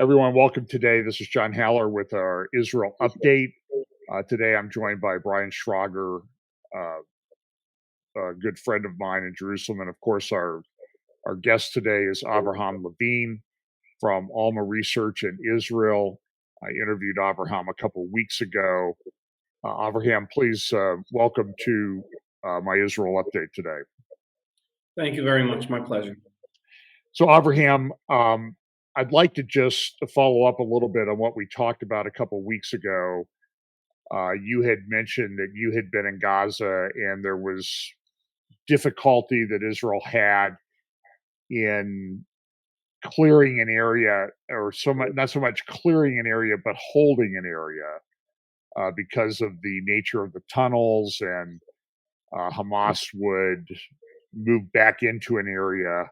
Everyone, welcome today. This is John Haller with our Israel update. Today I'm joined by Brian Schrauger, a good friend of mine in Jerusalem. And of course, our guest today is Avraham Levine from Alma Research in Israel. I interviewed Avraham a couple of weeks ago. Avraham, please welcome to my Israel update today. Thank you very much. My pleasure. So, Avraham, I'd like to just follow up a little bit on what we talked about a couple of weeks ago. You had mentioned that you had been in Gaza and there was difficulty that Israel had in clearing an area, or not so much clearing an area, but holding an area because of the nature of the tunnels, and Hamas would move back into an area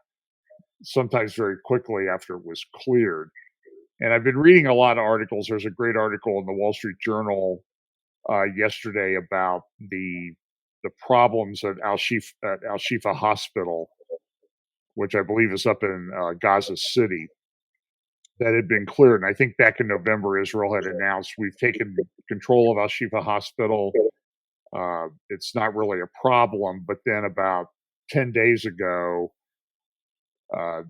sometimes very quickly after it was cleared. And I've been reading a lot of articles. There's a great article in the Wall Street Journal yesterday about the problems at Al-Shifa Hospital, which I believe is up in Gaza City, that had been cleared. And I think back in November, Israel had announced, we've taken control of Al-Shifa Hospital. It's not really a problem. But then about 10 days ago,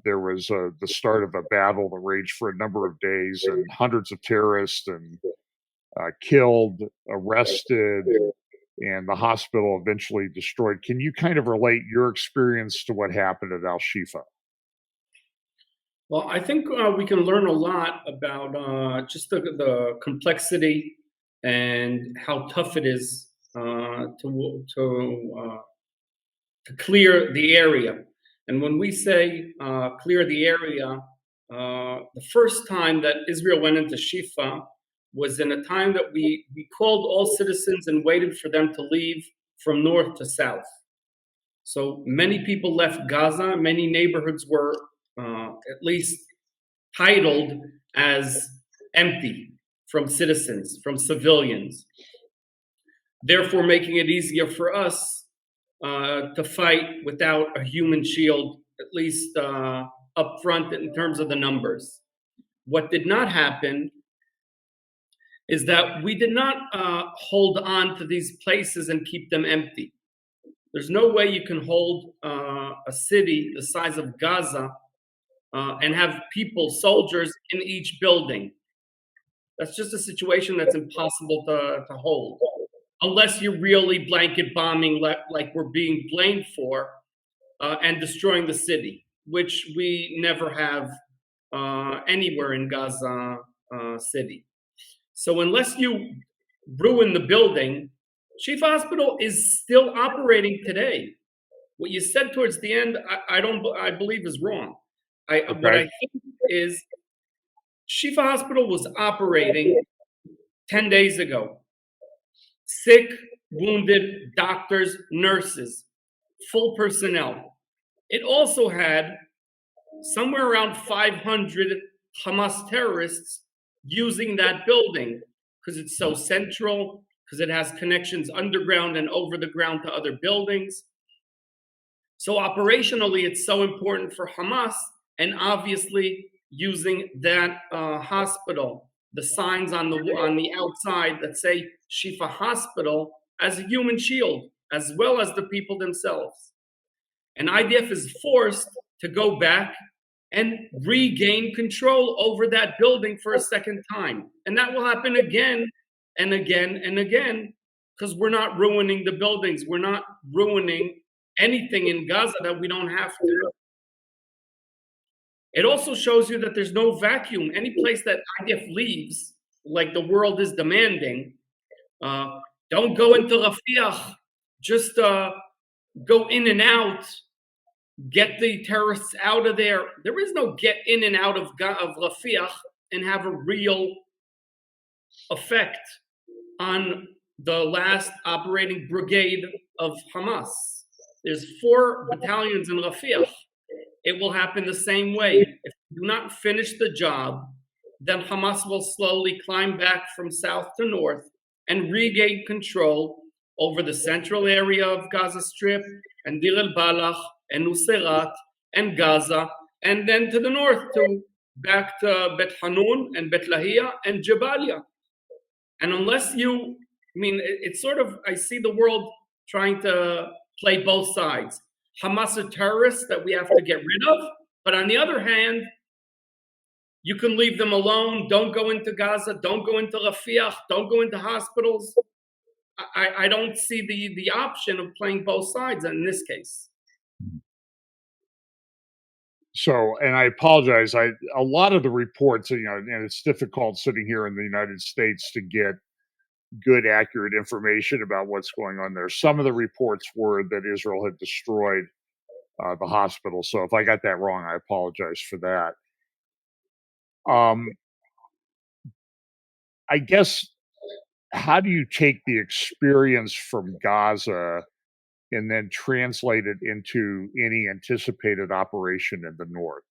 there was the start of a battle that raged for a number of days, and hundreds of terrorists and killed, arrested, and the hospital eventually destroyed. Can you kind of relate your experience to what happened at Al-Shifa? Well, I think we can learn a lot about just the complexity and how tough it is to clear the area. And when we say clear the area, the first time that Israel went into Shifa was in a time that we called all citizens and waited for them to leave from north to south. So many people left Gaza. Many neighborhoods were at least titled as empty from citizens, from civilians, therefore making it easier for us to fight without a human shield, at least up front in terms of the numbers. What did not happen is that we did not hold on to these places and keep them empty. There's no way you can hold a city the size of Gaza and have people, soldiers, in each building. That's just a situation that's impossible to hold, unless you're really blanket bombing like we're being blamed for and destroying the city, which we never have anywhere in Gaza City. So unless you ruin the building, Shifa Hospital is still operating today. What you said towards the end, I believe is wrong. Okay. What I think is Shifa Hospital was operating 10 days ago. Sick, wounded, doctors, nurses, full personnel. It also had somewhere around 500 Hamas terrorists using that building because it's so central, because it has connections underground and over the ground to other buildings. So operationally, it's so important for Hamas, and obviously using that hospital, the signs on the outside that say Shifa Hospital, as a human shield, as well as the people themselves. And IDF is forced to go back and regain control over that building for a second time. And that will happen again and again and again, because we're not ruining the buildings. We're not ruining anything in Gaza that we don't have to. It also shows you that there's no vacuum. Any place that IDF leaves, like the world is demanding, don't go into Rafah, just go in and out, get the terrorists out of there. There is no get in and out of Rafah and have a real effect on the last operating brigade of Hamas. There's 4 battalions in Rafah. It will happen the same way. If you do not finish the job, then Hamas will slowly climb back from south to north and regain control over the central area of Gaza Strip and Deir el-Balach and Nuseirat and Gaza, and then to the north to back to Bet Hanun and Bet Lahia and Jabalia. And unless you, it's sort of, I see the world trying to play both sides. Hamas are terrorists that we have to get rid of, but on the other hand, you can leave them alone. Don't go into Gaza. Don't go into Rafiah. Don't go into hospitals. I don't see the option of playing both sides in this case. So, and I apologize. A lot of the reports, and it's difficult sitting here in the United States to get good, accurate information about what's going on there. Some of the reports were that Israel had destroyed the hospital. So if I got that wrong, I apologize for that. I guess, how do you take the experience from Gaza and then translate it into any anticipated operation in the north,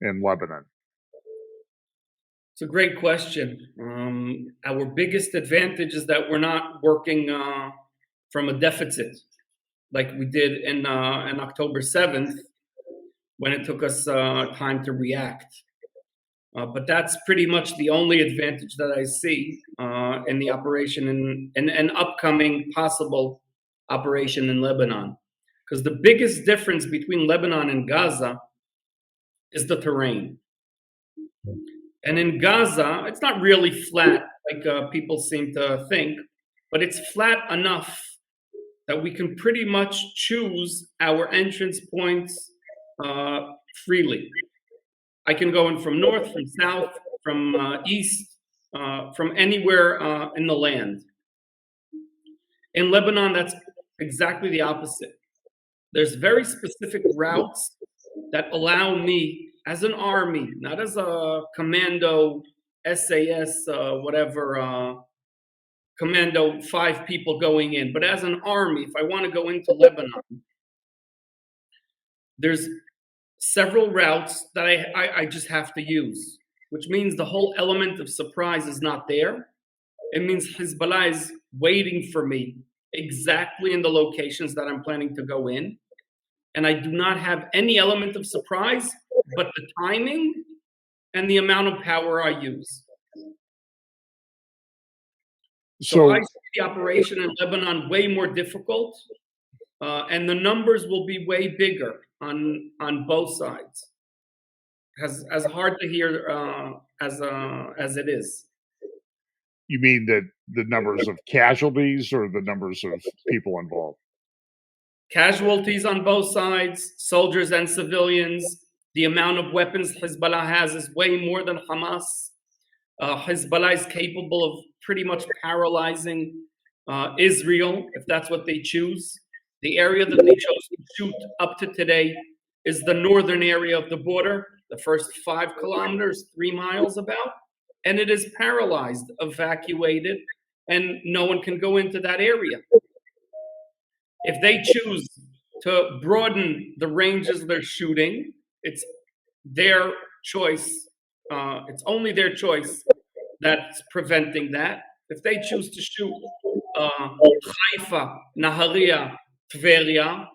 in Lebanon? It's a great question. Our biggest advantage is that we're not working from a deficit like we did in October 7th, when it took us time to react. But that's pretty much the only advantage that I see in the operation, in an upcoming possible operation in Lebanon. Because the biggest difference between Lebanon and Gaza is the terrain. And in Gaza, it's not really flat like people seem to think, but it's flat enough that we can pretty much choose our entrance points freely. I can go in from north, from south, from east, from anywhere in the land. In Lebanon, that's exactly the opposite. There's very specific routes that allow me, as an army, not as a commando, SAS, whatever, commando, 5 people going in, but as an army, if I want to go into Lebanon, there's several routes that I just have to use, which means the whole element of surprise is not there. It means Hezbollah is waiting for me exactly in the locations that I'm planning to go in. And I do not have any element of surprise, but the timing and the amount of power I use. So I see the operation in Lebanon way more difficult, and the numbers will be way bigger on both sides. As hard to hear as it is. You mean that the numbers of casualties or the numbers of people involved? Casualties on both sides, soldiers and civilians. The amount of weapons Hezbollah has is way more than Hamas. Hezbollah is capable of pretty much paralyzing Israel, if that's what they choose. The area that they chose to shoot up to today is the northern area of the border, the first 5 kilometers, 3 miles about, and it is paralyzed, evacuated, and no one can go into that area. If they choose to broaden the ranges they're shooting, it's their choice. It's only their choice that's preventing that. If they choose to shoot Haifa, Nahariya, Tveria,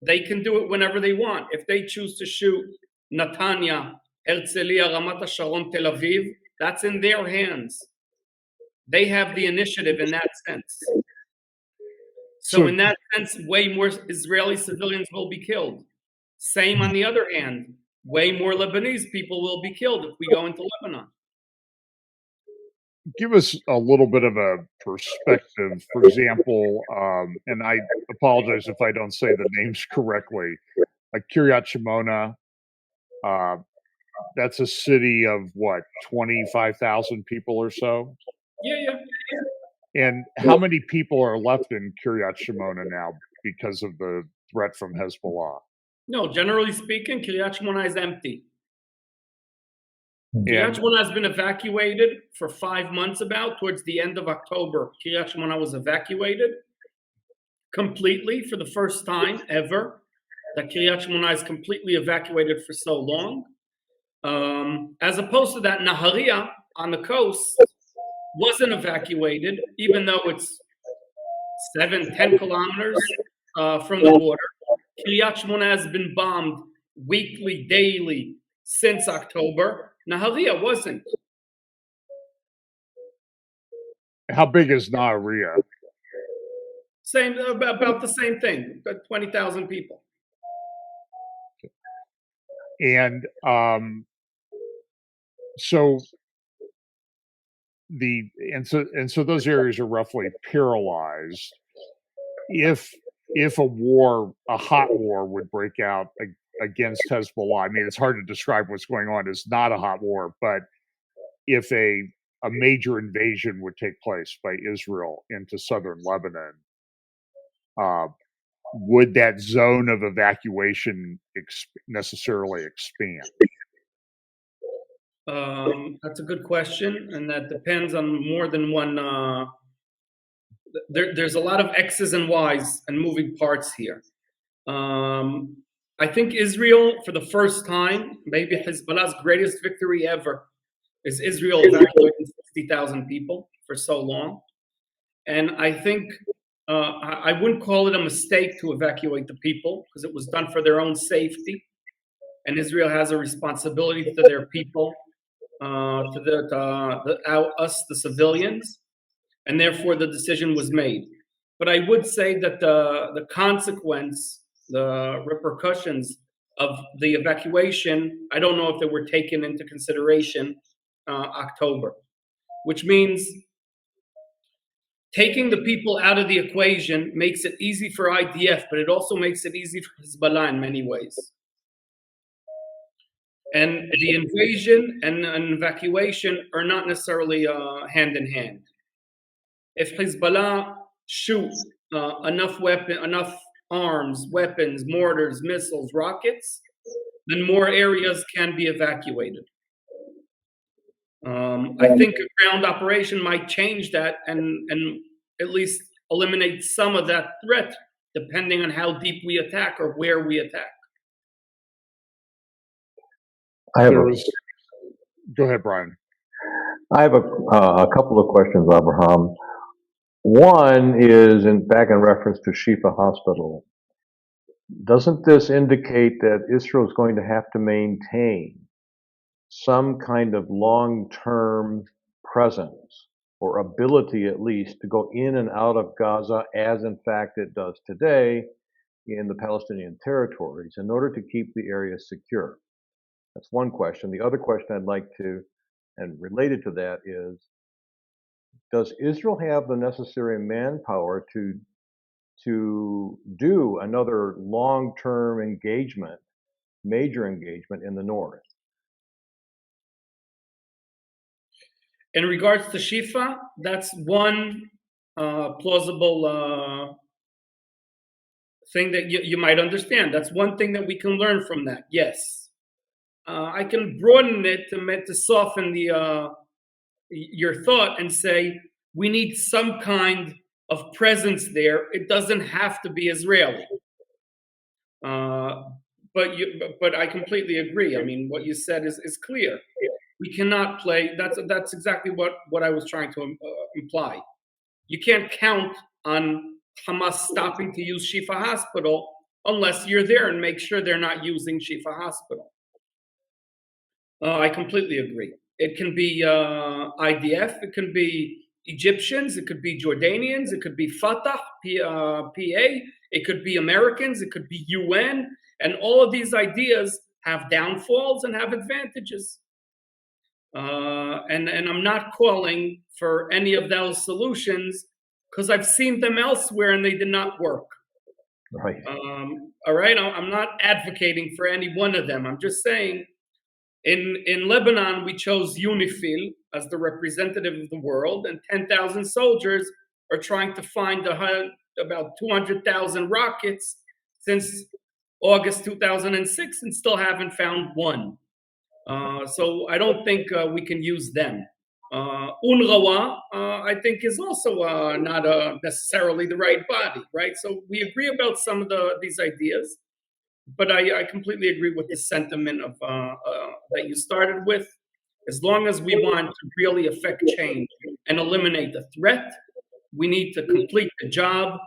they can do it whenever they want. If they choose to shoot Netanya, Herzliya, Ramat HaSharon, Tel Aviv, that's in their hands. They have the initiative in that sense. So in that sense, way more Israeli civilians will be killed. Same on the other hand, way more Lebanese people will be killed if we go into Lebanon. Give us a little bit of a perspective. For example, and I apologize if I don't say the names correctly, like Kiryat Shimona, that's a city of what, 25,000 people or so? Yeah. And how many people are left in Kiryat Shimona now because of the threat from Hezbollah? No, generally speaking, Kiryat Shimona is empty. Kiryat Shimona has been evacuated for 5 months about. Towards the end of October, Kiryat Shimona was evacuated completely for the first time ever. That Kiryat Shimona is completely evacuated for so long. As opposed to that, Nahariya on the coast wasn't evacuated, even though it's 7-10 kilometers from the border. Kiryat Shimona has been bombed weekly, daily, since October. Nahariya wasn't. How big is Nahariya? Same, about the same thing, about 20,000 people. And so those areas are roughly paralyzed. If a hot war would break out against Hezbollah, I mean, it's hard to describe what's going on as not a hot war, but if a major invasion would take place by Israel into southern Lebanon, would that zone of evacuation necessarily expand? That's a good question, and that depends on more than one. There's a lot of X's and Y's and moving parts here. I think Israel, for the first time, maybe Hezbollah's greatest victory ever, is Israel evacuating 60,000 people for so long. And I think I wouldn't call it a mistake to evacuate the people, because it was done for their own safety. And Israel has a responsibility to their people, us, the civilians, and therefore the decision was made. But I would say that the consequence, the repercussions of the evacuation, I don't know if they were taken into consideration October, which means taking the people out of the equation makes it easy for IDF, but it also makes it easy for Hezbollah in many ways. And the invasion and an evacuation are not necessarily hand in hand. If Hezbollah shoot enough arms, weapons, mortars, missiles, rockets, then more areas can be evacuated. I think a ground operation might change that and at least eliminate some of that threat, depending on how deep we attack or where we attack. Go ahead, Brian. I have a couple of questions, Avraham. One is back in reference to Shifa Hospital. Doesn't this indicate that Israel is going to have to maintain some kind of long-term presence or ability, at least, to go in and out of Gaza, as in fact it does today in the Palestinian territories, in order to keep the area secure? That's one question. The other question I'd like to, and related to that, is, does Israel have the necessary manpower to do another long-term engagement, major engagement in the north? In regards to Shifa, that's one plausible thing that you might understand. That's one thing that we can learn from that. Yes, I can broaden it to soften your thought and say we need some kind of presence there. It doesn't have to be Israeli. But I completely agree. I mean, what you said is clear. We cannot play. That's exactly what I was trying to imply. You can't count on Hamas stopping to use Shifa Hospital unless you're there and make sure they're not using Shifa Hospital. I completely agree. It can be IDF, it can be Egyptians, it could be Jordanians, it could be Fatah, PA, it could be Americans, it could be UN, and all of these ideas have downfalls and have advantages. And I'm not calling for any of those solutions, because I've seen them elsewhere and they did not work. Right. All right. I'm not advocating for any one of them. I'm just saying, in Lebanon, we chose UNIFIL as the representative of the world, and 10,000 soldiers are trying to find about 200,000 rockets since August 2006 and still haven't found one. So I don't think we can use them. UNRWA, I think, is also not necessarily the right body, right? So we agree about some of these ideas, but I completely agree with the sentiment of that you started with. As long as we want to really affect change and eliminate the threat, we need to complete the job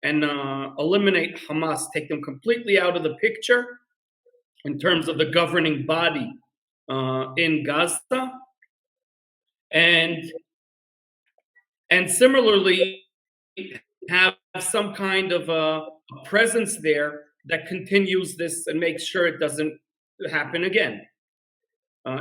and eliminate Hamas, take them completely out of the picture, in terms of the governing body in Gaza, and similarly have some kind of a presence there that continues this and makes sure it doesn't happen again.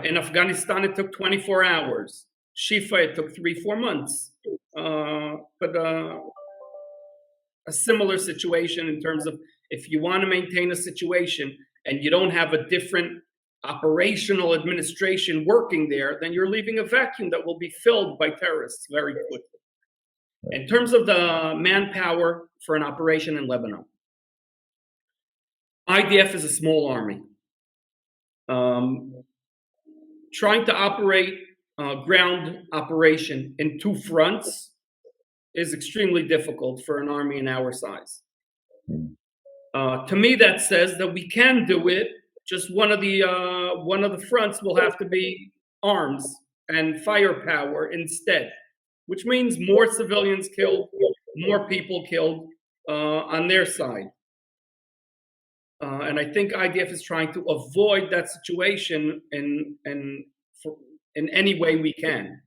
In Afghanistan, it took 24 hours. Shifa, it took 3-4 months. But a similar situation in terms of if you want to maintain a situation and you don't have a different operational administration working there, then you're leaving a vacuum that will be filled by terrorists very quickly. In terms of the manpower for an operation in Lebanon, IDF is a small army. Trying to operate ground operation in 2 fronts is extremely difficult for an army in our size. To me, that says that we can do it. Just one of the fronts will have to be arms and firepower instead, which means more civilians killed, more people killed on their side. And I think IDF is trying to avoid that situation in any way we can.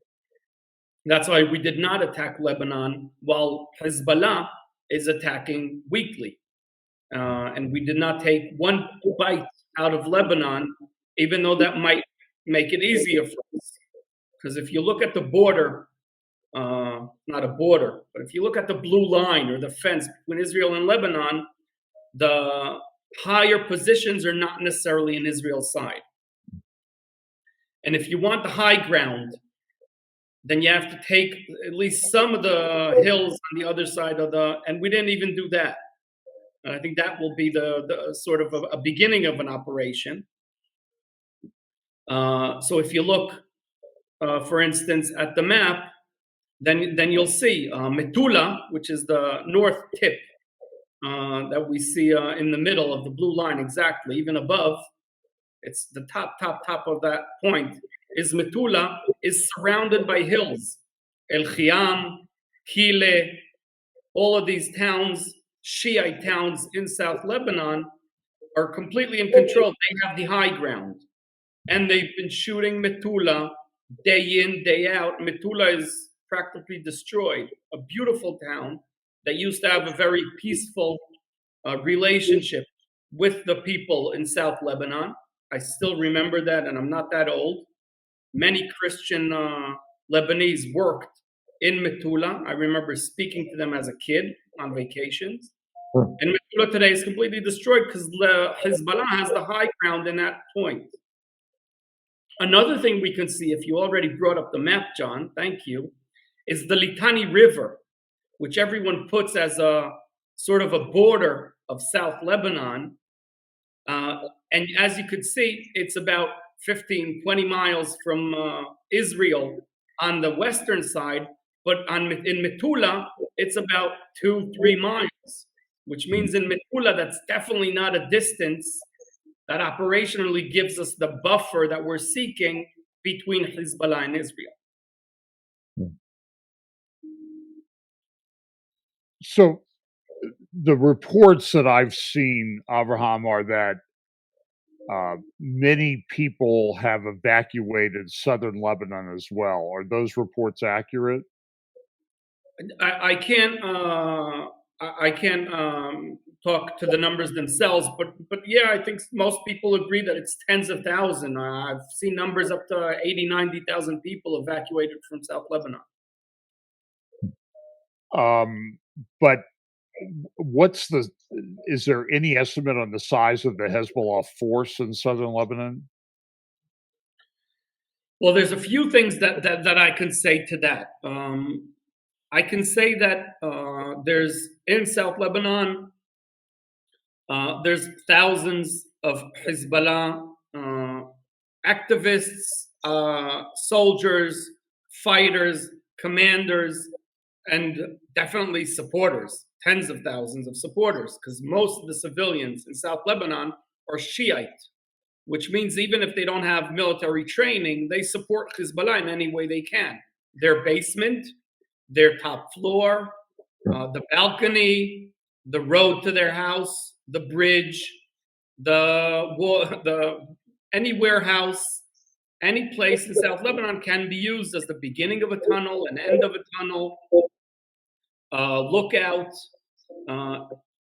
That's why we did not attack Lebanon while Hezbollah is attacking weekly. And we did not take one bite out of Lebanon, even though that might make it easier for us. Because if you look at the border, not a border, but if you look at the blue line or the fence between Israel and Lebanon, the higher positions are not necessarily in Israel's side. And if you want the high ground, then you have to take at least some of the hills on the other side of and we didn't even do that. And I think that will be the sort of a beginning of an operation. So if you look, for instance, at the map, then you'll see Metula, which is the north tip that we see in the middle of the blue line exactly, even above. It's the top of that point. Is Metula is surrounded by hills. El Khiam, Kile, all of these towns, Shiite towns in South Lebanon, are completely in control. They have the high ground. And they've been shooting Metula day in, day out. Metula is practically destroyed. A beautiful town that used to have a very peaceful relationship with the people in South Lebanon. I still remember that, and I'm not that old. Many Christian Lebanese worked in Metula. I remember speaking to them as a kid on vacations. And Metula today is completely destroyed because Hezbollah has the high ground in that point. Another thing we can see, if you already brought up the map, John, thank you, is the Litani River, which everyone puts as a sort of a border of South Lebanon. And as you could see, it's about 15, 20 miles from Israel on the western side, but in Metula, it's about 2-3 miles, which means in Metula, that's definitely not a distance that operationally gives us the buffer that we're seeking between Hezbollah and Israel. So the reports that I've seen, Avraham, are that many people have evacuated southern Lebanon as well. Are those reports accurate? I can't talk to the numbers themselves, but yeah, I think most people agree that it's tens of thousands. I've seen numbers up to 80, 90,000 people evacuated from South Lebanon. But is there any estimate on the size of the Hezbollah force in southern Lebanon? Well, there's a few things that I can say to that. I can say that there's in South Lebanon, there's thousands of Hezbollah activists, soldiers, fighters, commanders, and definitely supporters, tens of thousands of supporters, because most of the civilians in South Lebanon are Shiite, which means even if they don't have military training, they support Hezbollah in any way they can. Their basement, their top floor, the balcony, the road to their house, the bridge, any warehouse, any place in South Lebanon can be used as the beginning of a tunnel, an end of a tunnel, lookout,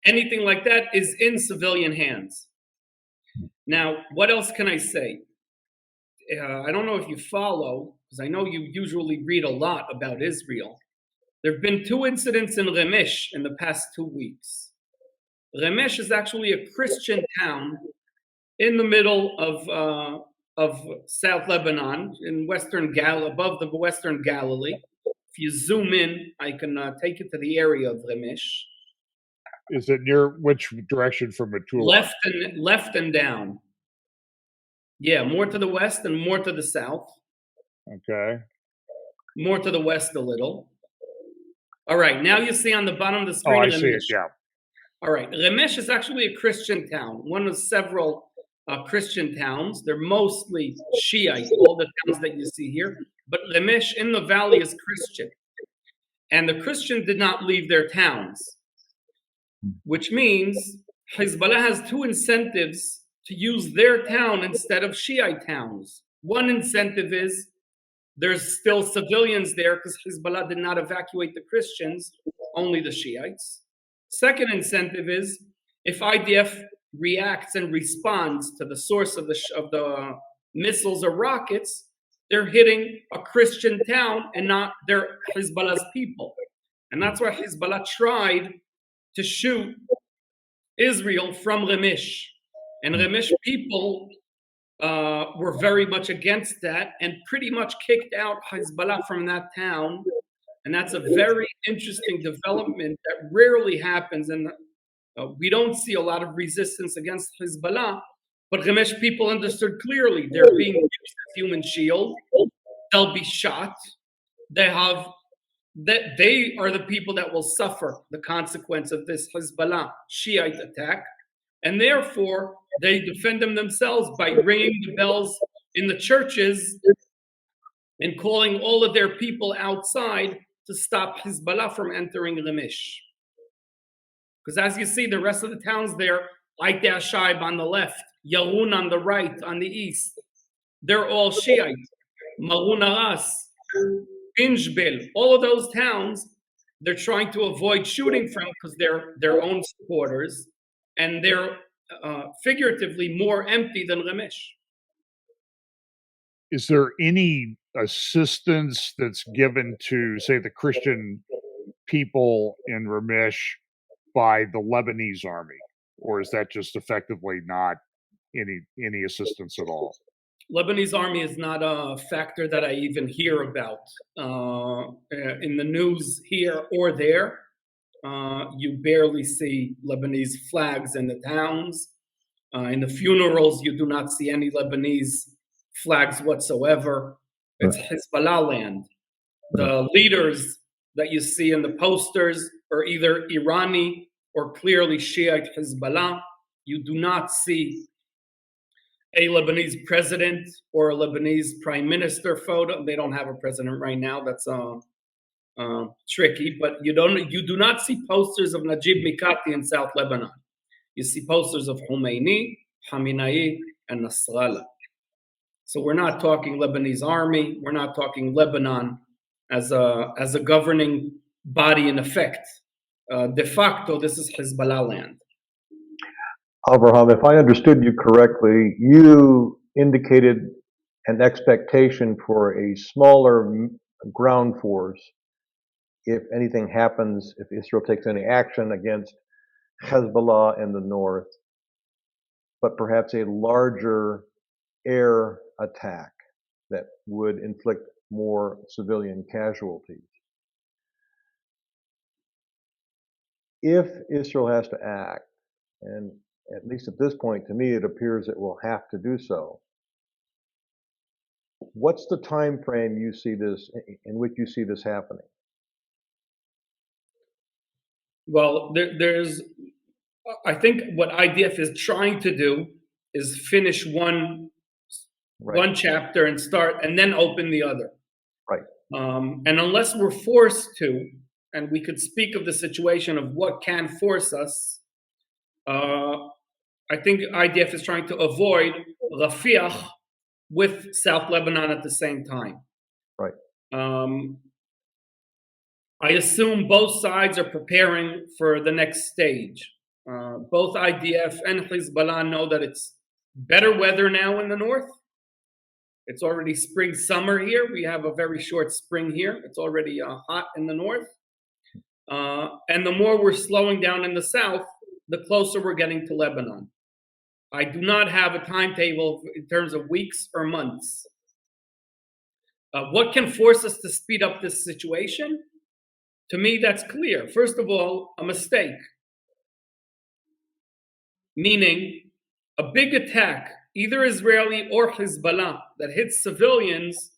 anything like that is in civilian hands. Now, what else can I say? I don't know if you follow, because I know you usually read a lot about Israel. There have been 2 incidents in Remesh in the past 2 weeks. Remesh is actually a Christian town in the middle of South Lebanon, in above the Western Galilee. If you zoom in, I can take you to the area of Remesh. Is it near which direction from Metula? Left and down. Yeah, more to the west and more to the south. Okay. More to the west a little. All right, now you see on the bottom of the Oh, screen. I see it. Yeah. All right, Remesh is actually a Christian town, one of several Christian towns. They're mostly Shiite, all the towns that you see here. But Remesh in the valley is Christian. And the Christians did not leave their towns, which means Hezbollah has 2 incentives to use their town instead of Shiite towns. One incentive is there's still civilians there because Hezbollah did not evacuate the Christians, only the Shiites. Second incentive is if IDF reacts and responds to the source of the missiles or rockets, they're hitting a Christian town and not their Hezbollah's people. And that's why Hezbollah tried to shoot Israel from Remesh. And Remesh people were very much against that and pretty much kicked out Hezbollah from that town. And that's a very interesting development that rarely happens. And we don't see a lot of resistance against Hezbollah. But Remesh people understood clearly they're being used as human shield. They'll be shot. They are the people that will suffer the consequence of this Hezbollah Shiite attack. And therefore, they defend themselves by ringing the bells in the churches and calling all of their people outside to stop Hezbollah from entering Remesh. Because as you see, the rest of the towns there, like Shaib on the left, Yarun on the right, on the east, they're all Shiite. Marun Aras, Injbil, all of those towns, they're trying to avoid shooting from because they're their own supporters, and they're figuratively more empty than Remesh. Is there any assistance that's given to, say, the Christian people in Ramesh by the Lebanese Army, or is that just effectively not any assistance at all? Lebanese Army is not a factor that I even hear about in the news here or there. You barely see Lebanese flags in the towns. In the funerals, you do not see any Lebanese flags whatsoever. It's Hezbollah land. The leaders that you see in the posters are either Irani or clearly Shiite Hezbollah. You do not see a Lebanese president or a Lebanese prime minister photo. They don't have a president right now. That's tricky, but you do not see posters of Najib Mikati in South Lebanon. You see posters of Khomeini, Khamenei, and Nasrallah. So we're not talking Lebanese army. We're not talking Lebanon as a governing body in effect. De facto, this is Hezbollah land. Avraham, if I understood you correctly, you indicated an expectation for a smaller ground force if anything happens, if Israel takes any action against Hezbollah in the north, but perhaps a larger air attack that would inflict more civilian casualties. If Israel has to act, and at least at this point, to me, it appears it will have to do so, what's the time frame you see this, in which you see this happening? Well, there's, I think what IDF is trying to do is finish one chapter and start, and then open the other. Right. And unless we're forced to, and we could speak of the situation of what can force us, I think IDF is trying to avoid Rafiah with South Lebanon at the same time. Right. I assume both sides are preparing for the next stage. Both IDF and Hezbollah know that it's better weather now in the north. It's already spring, summer here. We have a very short spring here. It's already hot in the north. And the more we're slowing down in the south, the closer we're getting to Lebanon. I do not have a timetable in terms of weeks or months. What can force us to speed up this situation? To me, that's clear. First of all, a mistake. Meaning, a big attack, either Israeli or Hezbollah, that hits civilians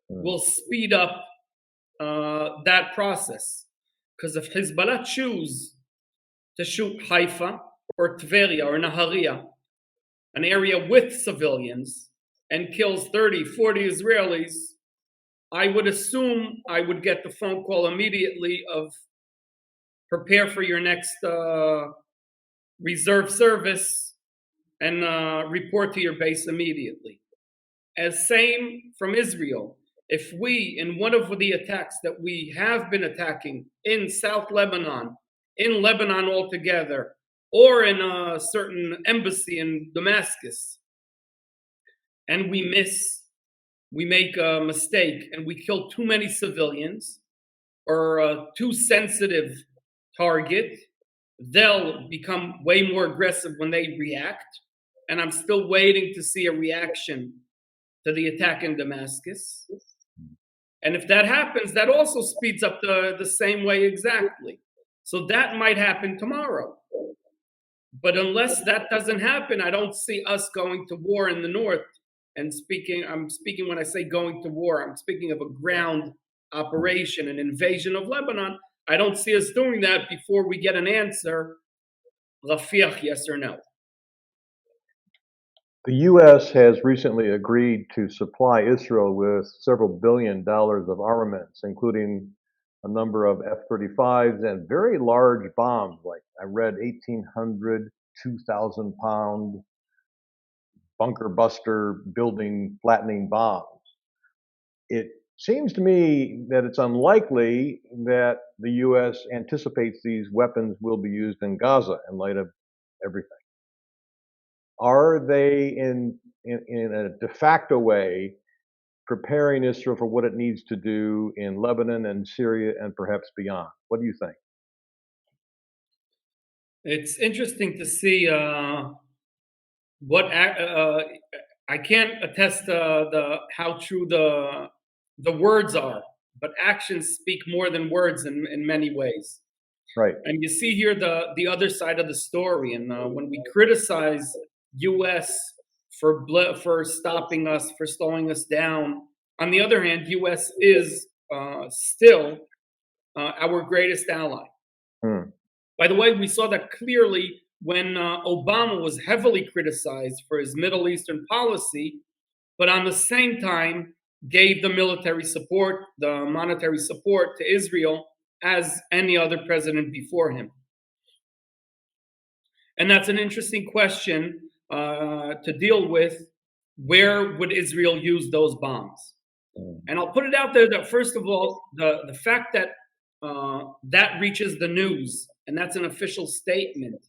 will speed up that process. Because if Hezbollah choose to shoot Haifa or Tveria or Nahariya, an area with civilians, and kills 30, 40 Israelis, I would assume I would get the phone call immediately of prepare for your next reserve service and report to your base immediately. As same from Israel. If we, in one of the attacks that we have been attacking in South Lebanon, in Lebanon altogether, or in a certain embassy in Damascus, and we make a mistake, and we kill too many civilians, or a too sensitive target, they'll become way more aggressive when they react. And I'm still waiting to see a reaction to the attack in Damascus. And if that happens, that also speeds up the same way exactly. So that might happen tomorrow. But unless that doesn't happen, I don't see us going to war in the north. And I'm speaking when I say going to war, I'm speaking of a ground operation, an invasion of Lebanon. I don't see us doing that before we get an answer, Rafiah, yes or no. The U.S. has recently agreed to supply Israel with several $1 billion of armaments, including a number of F-35s and very large bombs, like I read 1,800, 2,000-pound bunker buster building flattening bombs. It seems to me that it's unlikely that the U.S. anticipates these weapons will be used in Gaza in light of everything. Are they in a de facto way preparing Israel for what it needs to do in Lebanon and Syria and perhaps beyond? What do you think? It's interesting to see what I can't attest how true the words are, but actions speak more than words in many ways. Right. And you see here the other side of the story. And when we criticize U.S. for stopping us, for slowing us down, on the other hand, U.S. is still our greatest ally. By the way, we saw that clearly when Obama was heavily criticized for his Middle Eastern policy, but on the same time gave the military support, the monetary support to Israel as any other president before him. And that's an interesting question to deal with. Where would Israel use those bombs? And I'll put it out there that, first of all, the fact that that reaches the news, and that's an official statement,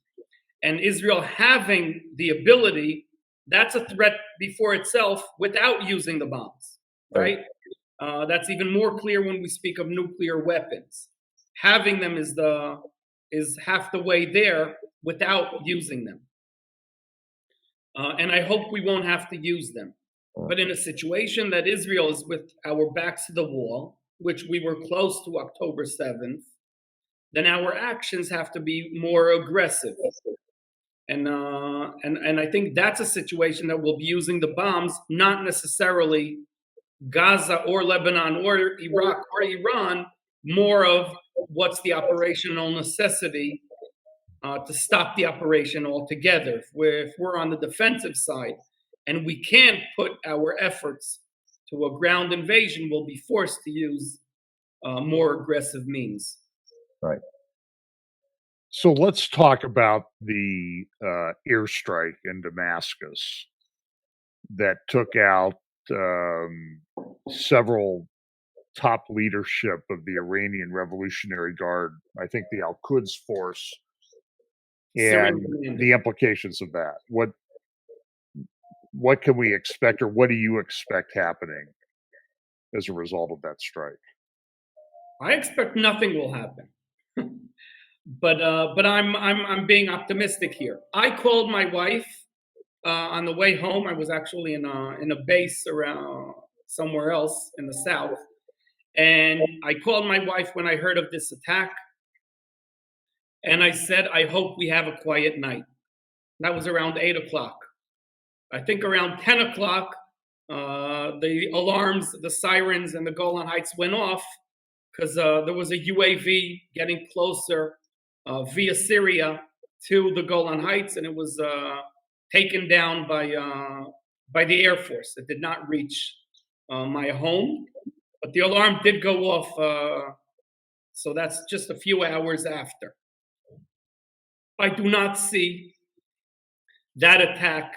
and Israel having the ability, that's a threat before itself without using the bombs, right? That's even more clear when we speak of nuclear weapons. Having them is half the way there without using them. And I hope we won't have to use them. But in a situation that Israel is with our backs to the wall, which we were close to October 7th, then our actions have to be more aggressive. And I think that's a situation that we'll be using the bombs, not necessarily Gaza or Lebanon or Iraq or Iran, more of what's the operational necessity to stop the operation altogether. If we're on the defensive side and we can't put our efforts to a ground invasion, we'll be forced to use more aggressive means. Right. So let's talk about the airstrike in Damascus that took out several top leadership of the Iranian Revolutionary Guard, I think the Al Quds force, Syrian and commander. the implications of that. What can we expect, or what do you expect happening as a result of that strike? I expect nothing will happen. But I'm being optimistic here. I called my wife on the way home. I was actually in a base around somewhere else in the south, and I called my wife when I heard of this attack, and I said, I hope we have a quiet night. That was around 8 o'clock. I think around 10 o'clock, the alarms, the sirens, and the Golan Heights went off because there was a UAV getting closer via Syria to the Golan Heights, and it was taken down by the Air Force. It did not reach my home, but the alarm did go off. So that's just a few hours after. I do not see that attack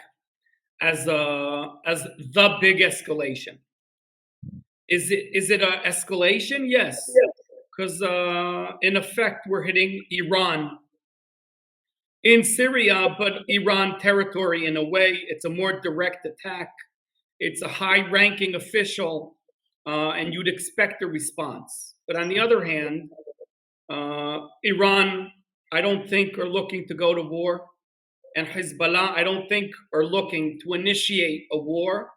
as the big escalation. Is it an escalation? Yes, because in effect we're hitting Iran in Syria, but Iran territory in a way. It's a more direct attack. It's a high-ranking official, and you'd expect a response. But on the other hand, Iran, I don't think are looking to go to war, and Hezbollah, I don't think are looking to initiate a war.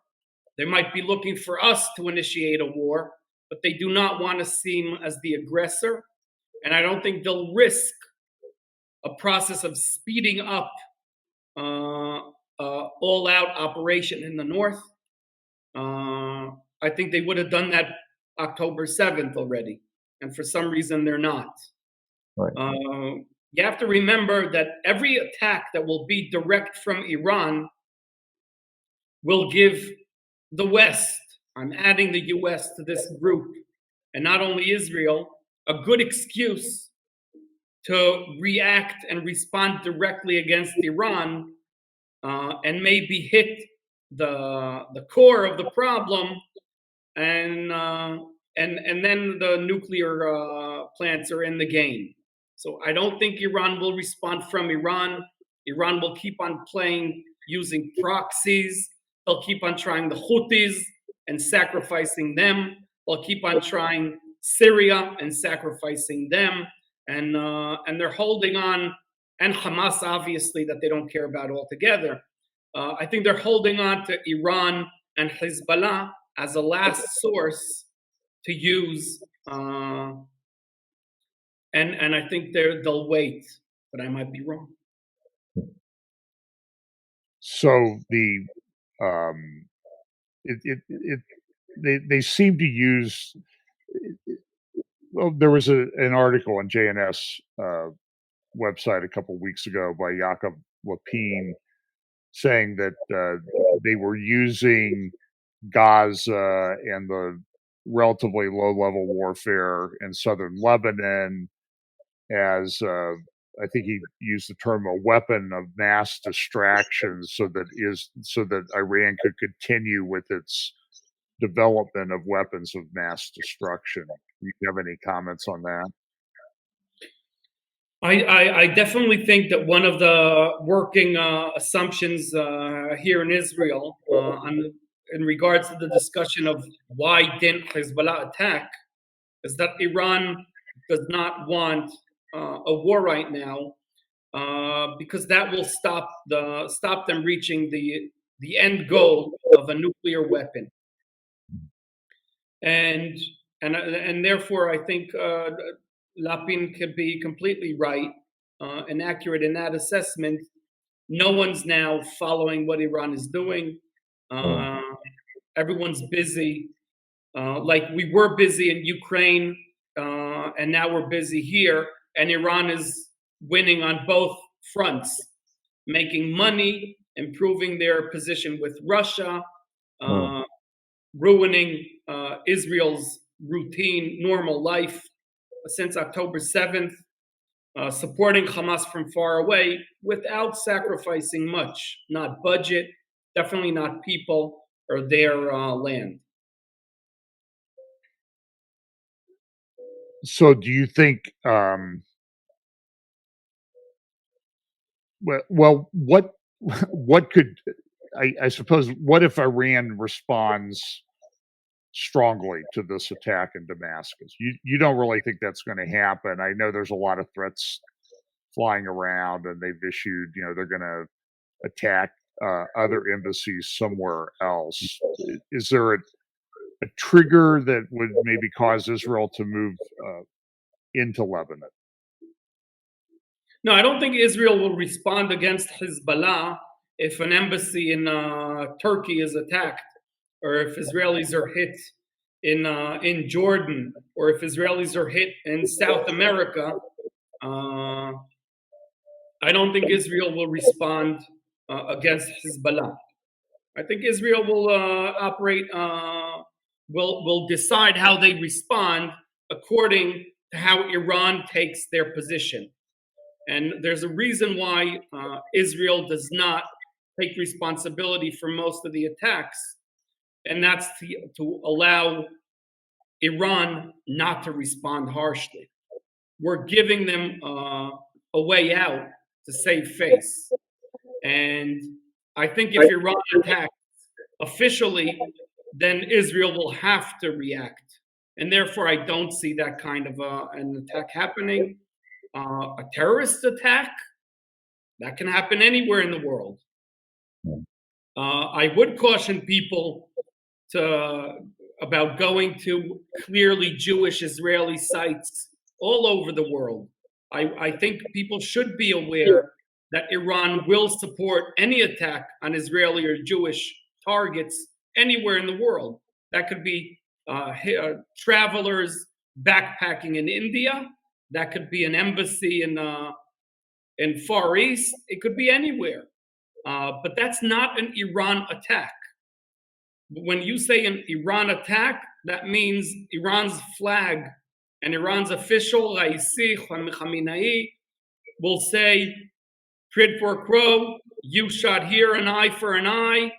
They might be looking for us to initiate a war, but they do not want to seem as the aggressor. And I don't think they'll risk a process of speeding up all-out operation in the north. I think they would have done that October 7th already, and for some reason they're not. Right. You have to remember that every attack that will be direct from Iran will give the West, I'm adding the US to this group, and not only Israel, a good excuse to react and respond directly against Iran, and maybe hit the core of the problem, and then the nuclear plants are in the game. So I don't think Iran will respond from Iran. Iran will keep on playing using proxies. They'll keep on trying the Houthis and sacrificing them. They'll keep on trying Syria and sacrificing them. And they're holding on, and Hamas, obviously, that they don't care about altogether. I think they're holding on to Iran and Hezbollah as a last source to use. And I think they'll wait, but I might be wrong. So they seem to use. Well, there was an article on JNS website a couple of weeks ago by Jacob Lapine saying that they were using Gaza and the relatively low-level warfare in southern Lebanon as I think he used the term a weapon of mass distraction, so that Iran could continue with its development of weapons of mass destruction. Do you have any comments on that? I definitely think that one of the working assumptions here in Israel in regards to the discussion of why didn't Hezbollah attack is that Iran does not want a war right now because that will stop them reaching the end goal of a nuclear weapon, and therefore I think Lapin could be completely right and accurate in that assessment. No one's now following what Iran is doing. Everyone's busy, like we were busy in Ukraine, and now we're busy here. And Iran is winning on both fronts, making money, improving their position with Russia, ruining Israel's routine, normal life since October 7th. supporting Hamas from far away without sacrificing much, not budget, definitely not people or their land. So do you think, well, what could, I suppose, what if Iran responds strongly to this attack in Damascus? You don't really think that's going to happen. I know there's a lot of threats flying around, and they've issued, they're going to attack other embassies somewhere else. Is there a trigger that would maybe cause Israel to move into Lebanon? No, I don't think Israel will respond against Hezbollah if an embassy in Turkey is attacked, or if Israelis are hit in Jordan, or if Israelis are hit in South America. I don't think Israel will respond against Hezbollah. I think Israel will operate, will decide how they respond according to how Iran takes their position. And there's a reason why Israel does not take responsibility for most of the attacks, and that's to allow Iran not to respond harshly. We're giving them a way out to save face. And I think if Iran attacks officially, then Israel will have to react. And therefore, I don't see that kind of an attack happening. A terrorist attack, that can happen anywhere in the world. I would caution people about going to clearly Jewish Israeli sites all over the world. I think people should be aware that Iran will support any attack on Israeli or Jewish targets anywhere in the world. That could be travelers backpacking in India. That could be an embassy in Far East. It could be anywhere. But that's not an Iran attack. When you say an Iran attack, that means Iran's flag and Iran's official, Raisi Khamenei, will say, quid pro quo, you shot here, an eye for an eye.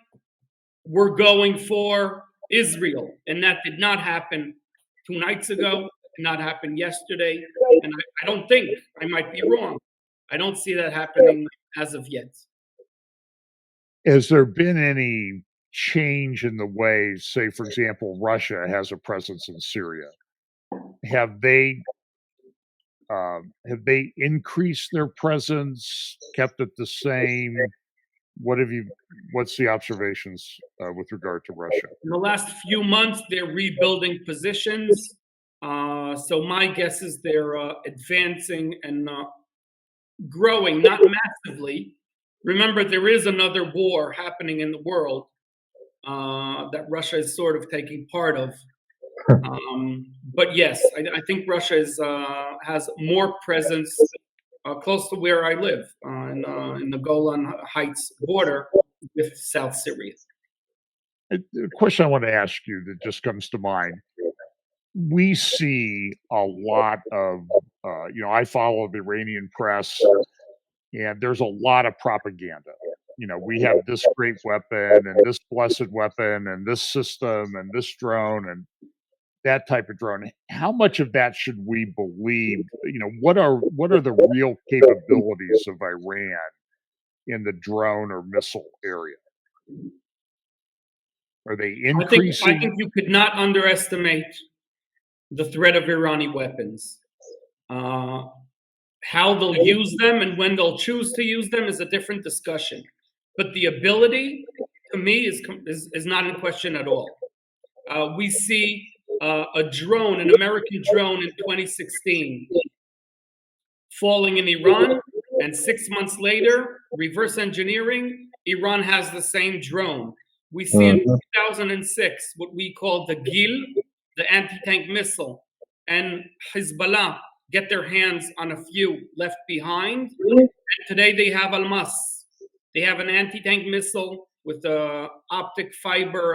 We're going for Israel. And that did not happen 2 nights ago, did not happen yesterday. And I don't think, I might be wrong, I don't see that happening as of yet. Has there been any change in the way, say, for example, Russia has a presence in Syria? Have they increased their presence, kept it the same? What's the observations with regard to Russia? In the last few months, they're rebuilding positions. So my guess is they're advancing and growing, not massively. Remember, there is another war happening in the world that Russia is sort of taking part of. But yes, I think Russia has more presence close to where I live, in the Golan Heights border with South Syria. A question I want to ask you that just comes to mind. We see a lot of, I follow the Iranian press, and there's a lot of propaganda. We have this great weapon and this blessed weapon and this system and this drone and that type of drone. How much of that should we believe? What are the real capabilities of Iran in the drone or missile area? Are they increasing? I think you could not underestimate the threat of Iranian weapons. How they'll use them and when they'll choose to use them is a different discussion. But the ability, to me, is not in question at all. We see a drone, an American drone in 2016, falling in Iran, and 6 months later, reverse engineering, Iran has the same drone. We see in 2006 what we call the GIL, the anti-tank missile, and Hezbollah get their hands on a few left behind. And today they have Almas. They have an anti-tank missile with a optic fiber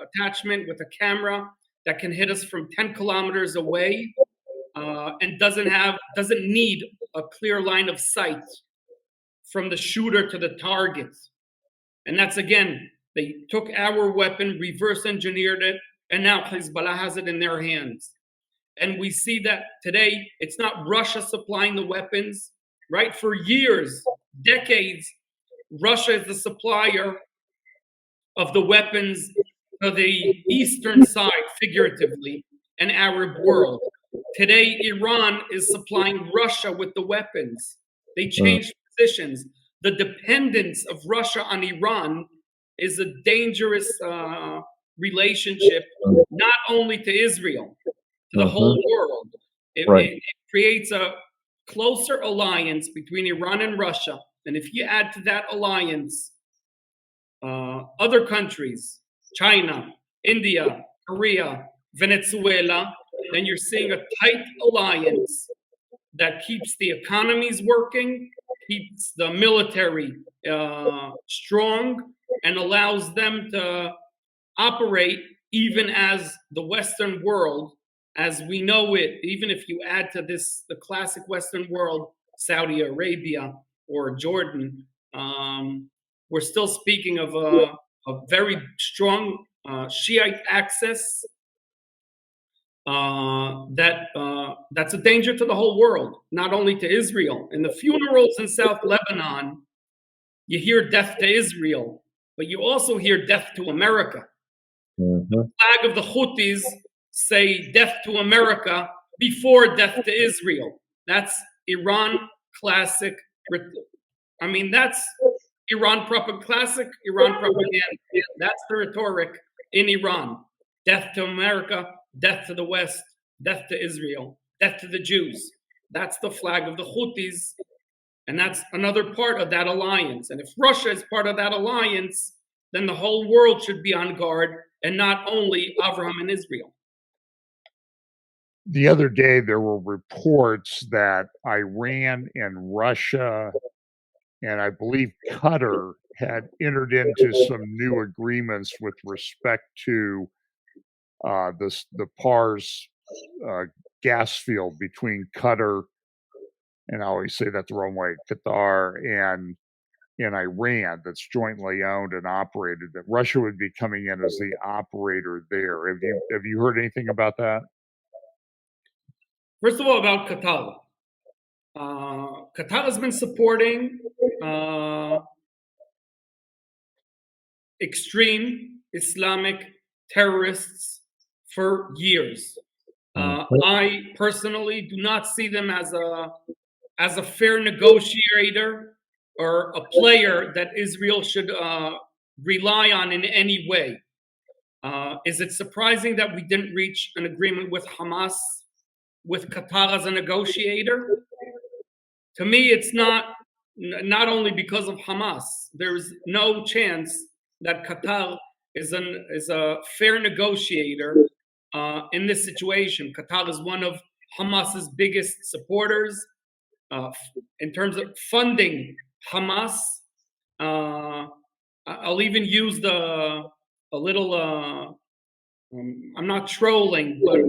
attachment with a camera that can hit us from 10 kilometers away. and doesn't need a clear line of sight from the shooter to the target. And that's, again, they took our weapon, reverse engineered it, and now Hezbollah has it in their hands. And we see that today it's not Russia supplying the weapons, right? For years, decades, Russia is the supplier of the weapons to the eastern side, figuratively, and Arab world. Today, Iran is supplying Russia with the weapons. They changed positions. The dependence of Russia on Iran is a dangerous relationship, not only to Israel, to the whole world. It creates a closer alliance between Iran and Russia. And if you add to that alliance other countries, China, India, Korea, Venezuela, then you're seeing a tight alliance that keeps the economies working, keeps the military strong, and allows them to operate even as the Western world, as we know it, even if you add to this the classic Western world, Saudi Arabia or Jordan, we're still speaking of a very strong Shiite axis that's a danger to the whole world, not only to Israel. In the funerals in South Lebanon, you hear death to Israel, but you also hear death to America. The flag of the Houthis say death to America before death to Israel. That's Iran classic. I mean, that's Iran classic Iran propaganda. That's the rhetoric in Iran. Death to America, death to the West, death to Israel, death to the Jews. That's the flag of the Houthis, and that's another part of that alliance. And if Russia is part of that alliance, then the whole world should be on guard, and not only Avraham and Israel. The other day, there were reports that Iran and Russia, and I believe Qatar, had entered into some new agreements with respect to the Pars gas field between Qatar, and I always say that the wrong way, Qatar and Iran, that's jointly owned and operated, that Russia would be coming in as the operator there. Have you heard anything about that? First of all, about Qatar. Qatar has been supporting extreme Islamic terrorists for years. I personally do not see them as a fair negotiator or a player that Israel should rely on in any way. Is it surprising that we didn't reach an agreement with Hamas, with Qatar as a negotiator? To me, it's not only because of Hamas. There's no chance that Qatar is a fair negotiator in this situation. Qatar is one of Hamas's biggest supporters in terms of funding Hamas. I'll even use I'm not trolling, but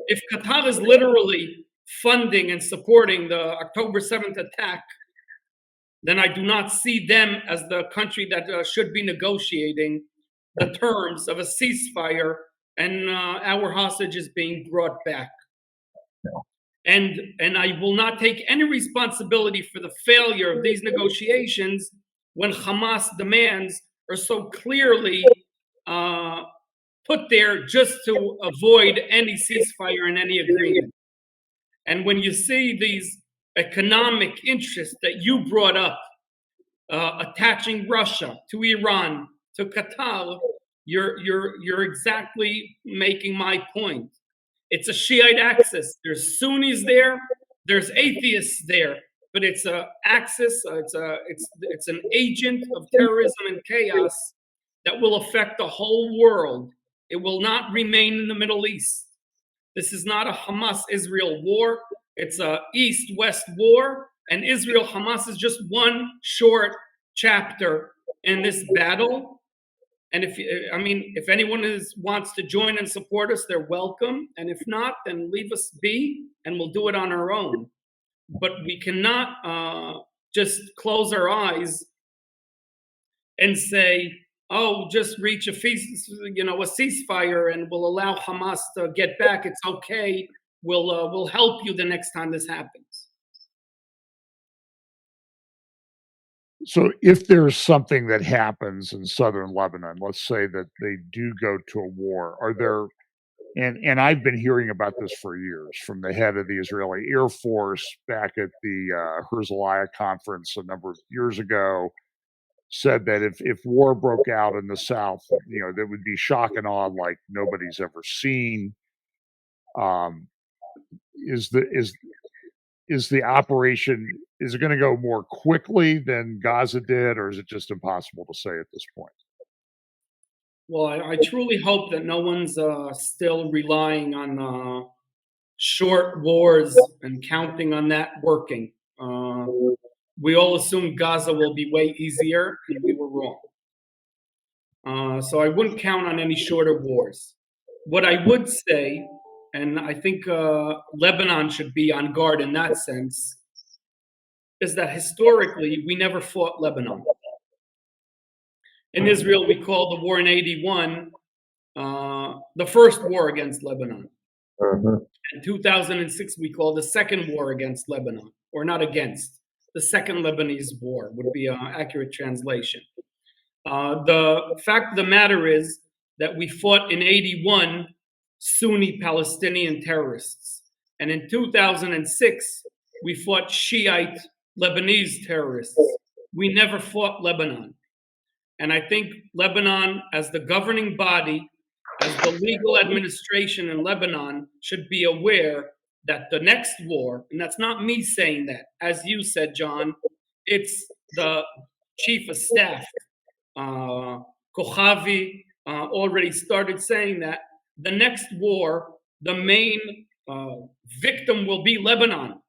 if Qatar is literally funding and supporting the October 7th attack, then I do not see them as the country that should be negotiating the terms of a ceasefire and our hostages being brought back. And I will not take any responsibility for the failure of these negotiations when Hamas demands are so clearly put there just to avoid any ceasefire and any agreement. And when you see these economic interests that you brought up, attaching Russia to Iran, to Qatar, you're exactly making my point. It's a Shiite axis. There's Sunnis there, there's atheists there, but it's an axis. It's an agent of terrorism and chaos that will affect the whole world. It will not remain in the Middle East. This is not a Hamas-Israel war. It's a East-West war, and Israel-Hamas is just one short chapter in this battle. And if anyone wants to join and support us, they're welcome. And if not, then leave us be, and we'll do it on our own. But we cannot just close our eyes and say, "Oh, just reach a ceasefire, and we'll allow Hamas to get back. It's okay. We'll help you the next time this happens." So if there's something that happens in southern Lebanon, let's say that they do go to a war, are there, and I've been hearing about this for years from the head of the Israeli Air Force back at the Herzliya conference a number of years ago, said that if war broke out in the south, there would be shock and awe like nobody's ever seen. Is the operation, is it going to go more quickly than Gaza did, or is it just impossible to say at this point? Well, I truly hope that no one's still relying on short wars and counting on that working. We all assumed Gaza will be way easier, and we were wrong. So I wouldn't count on any shorter wars. What I would say, and I think Lebanon should be on guard in that sense, is that historically we never fought Lebanon. In Israel, we called the war in '81 the first war against Lebanon. In 2006, we called the second war against Lebanon, or not against. The second Lebanese war would be an accurate translation. The fact of the matter is that we fought in '81 Sunni Palestinian terrorists. And in 2006, we fought Shiite Lebanese terrorists. We never fought Lebanon. And I think Lebanon, as the governing body, as the legal administration in Lebanon, should be aware that the next war, and that's not me saying that, as you said, John, it's the chief of staff, Kochavi, already started saying that the next war, the main victim will be Lebanon.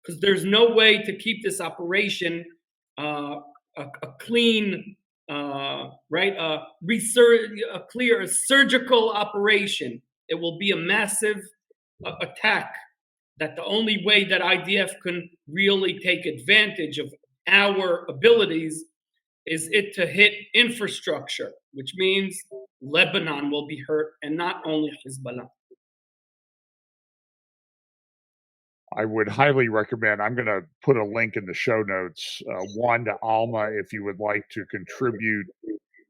Because there's no way to keep this operation a clean, clear surgical operation. It will be a massive attack. That the only way that IDF can really take advantage of our abilities is it to hit infrastructure, which means Lebanon will be hurt, and not only Hezbollah. I would highly recommend, I'm going to put a link in the show notes, one to Alma. If you would like to contribute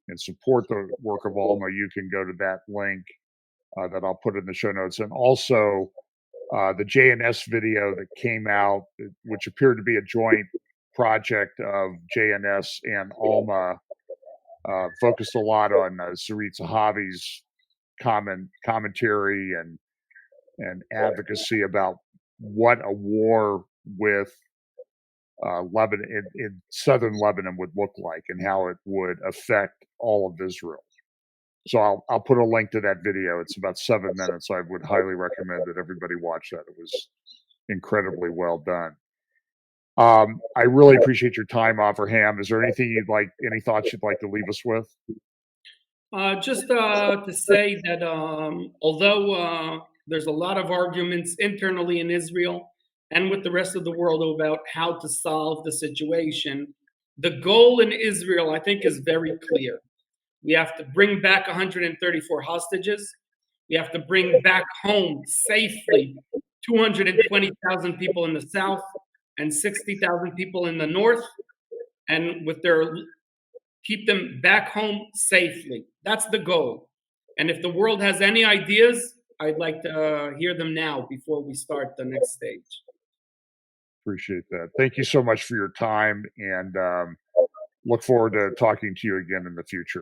and support the work of Alma, you can go to that link that I'll put in the show notes. And also the JNS video that came out, which appeared to be a joint project of JNS and Alma, focused a lot on Sarit Zahavi's commentary and advocacy about what a war with Lebanon in southern Lebanon would look like and how it would affect all of Israel. So I'll put a link to that video. It's about 7 minutes. I would highly recommend that everybody watch that. It was incredibly well done. I really appreciate your time, Avraham. Is there anything any thoughts you'd like to leave us with? Just to say that although there's a lot of arguments internally in Israel and with the rest of the world about how to solve the situation, the goal in Israel, I think, is very clear. We have to bring back 134 hostages. We have to bring back home safely 220,000 people in the south and 60,000 people in the north, and keep them back home safely. That's the goal. And if the world has any ideas, I'd like to hear them now before we start the next stage. Appreciate that. Thank you so much for your time, and look forward to talking to you again in the future.